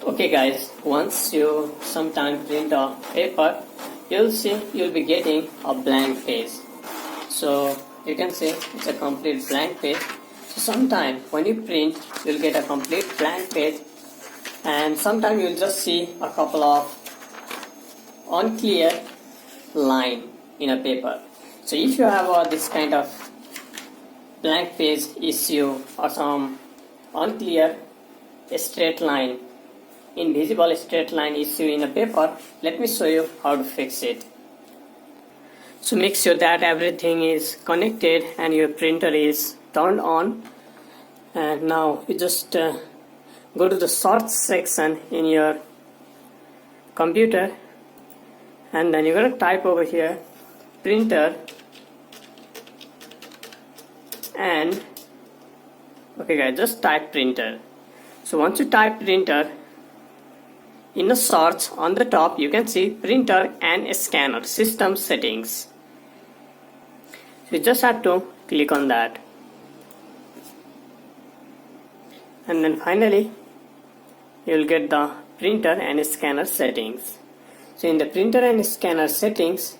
Okay guys, once you sometime print a paper, you'll see you'll be getting a blank page. So you can say it's a complete blank page. So sometime when you print, you'll get a complete blank page, and sometime you'll just see a couple of unclear line in a paper. So if you have this kind of blank page issue or some unclear straight line, invisible straight line issue in a paper, let me show you how to fix it. So make sure that everything is connected and your printer is turned on, and now you just go to the search section in your computer, and then you're going to type over here printer, and okay guys, just type printer. So once you type printer, in the search on the top you can see printer and scanner system settings. So you just have to click on that, and then finally you will get the printer and scanner settings. So in the printer and scanner settings,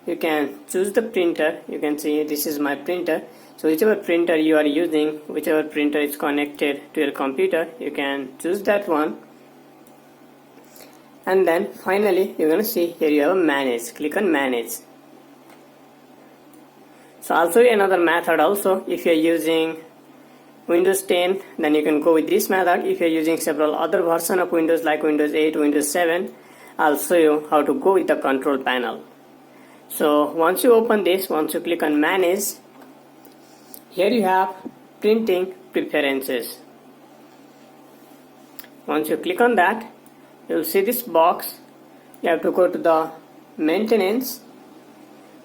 you can choose the printer. You can see this is my printer. So whichever printer you are using, whichever printer is connected to your computer, you can choose that one. And then finally you're going to see here you have manage. Click on manage. So I'll show you another method also. If you're using Windows 10, then you can go with this method. If you're using several other versions of Windows like Windows 8, Windows 7, I'll show you how to go with the control panel. So once you open this, once you click on manage, here you have printing preferences. Once you click on that, you'll see this box. You have to go to the maintenance.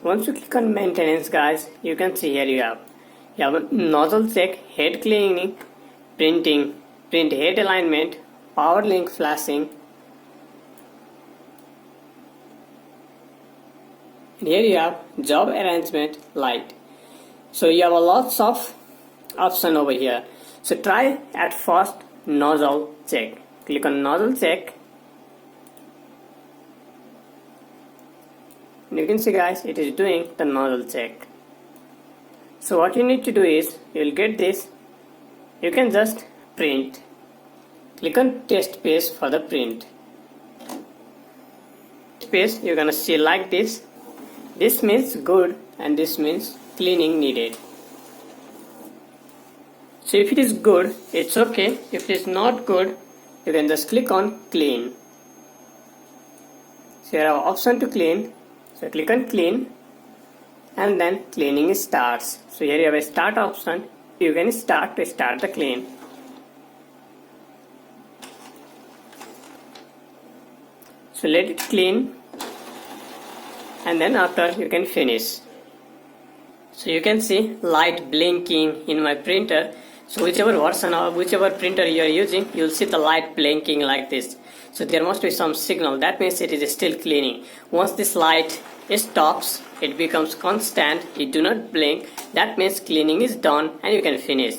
Once you click on maintenance guys, you can see here you have nozzle check, head cleaning, printing, print head alignment, power link flashing. And here you have job arrangement light. So you have a lots of option over here. So try at first nozzle check. Click on nozzle check. And you can see guys, it is doing the nozzle check. So what you need to do is, you will get this. You can just print. Click on test page for the print. Page you're gonna see like this. This means good and this means cleaning needed. So if it is good, it's okay. If it is not good, you can just click on clean. So you have option to clean. So click on clean, and then cleaning starts. So here you have a start option. You can start the clean. So let it clean, and then after you can finish. So you can see light blinking in my printer. So whichever version or whichever printer you are using, you'll see the light blinking like this. So there must be some signal. That means it is still cleaning. Once this light stops, it becomes constant. It do not blink. That means cleaning is done and you can finish.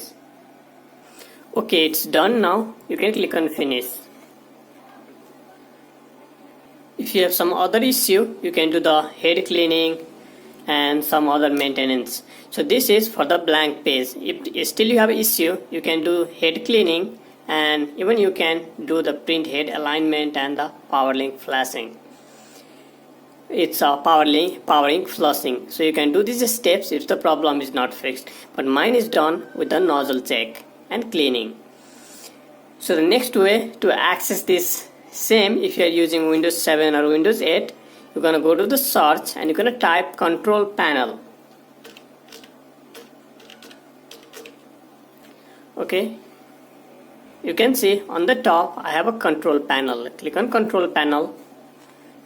Okay, it's done now. You can click on finish. If you have some other issue, you can do the head cleaning and some other maintenance. So this is for the blank page. If still you have issue, you can do head cleaning, and even you can do the print head alignment and the power link flashing. It's a powering flushing. So you can do these steps if the problem is not fixed. But mine is done with the nozzle check and cleaning. So the next way to access this same, if you are using Windows 7 or Windows 8, you're going to go to the search and you're going to type control panel. Okay, you can see on the top I have a control panel. Click on control panel.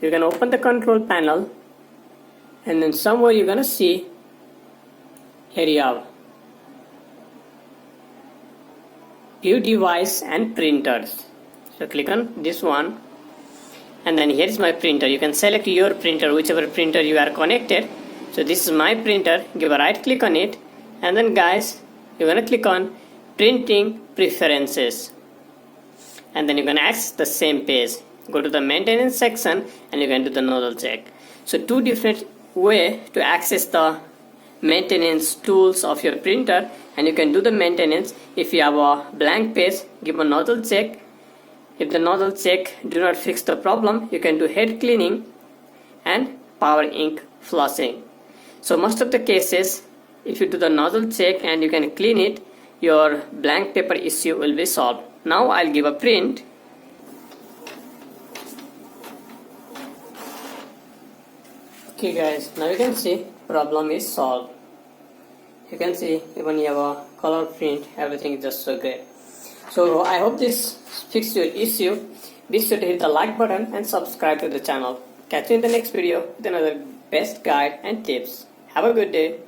You can open the control panel, and then somewhere you're going to see here you have view device and printers. So click on this one, and then here is my printer. You can select your printer, whichever printer you are connected. So this is my printer. Give a right click on it, and then guys, you're gonna click on printing preferences. and then you can access the same page. Go to the maintenance section and you can do the nozzle check. So two different way to access the maintenance tools of your printer, and you can do the maintenance. If you have a blank page, give a nozzle check. If the nozzle check do not fix the problem, you can do head cleaning and power ink flushing. So most of the cases, if you do the nozzle check and you can clean it, your blank paper issue will be solved. Now I'll give a print. Okay guys, now you can see problem is solved. You can see even you have a color print, everything is just so great. So I hope this fixed your issue. Be sure to hit the like button and subscribe to the channel. Catch you in the next video with another best guide and tips. Have a good day.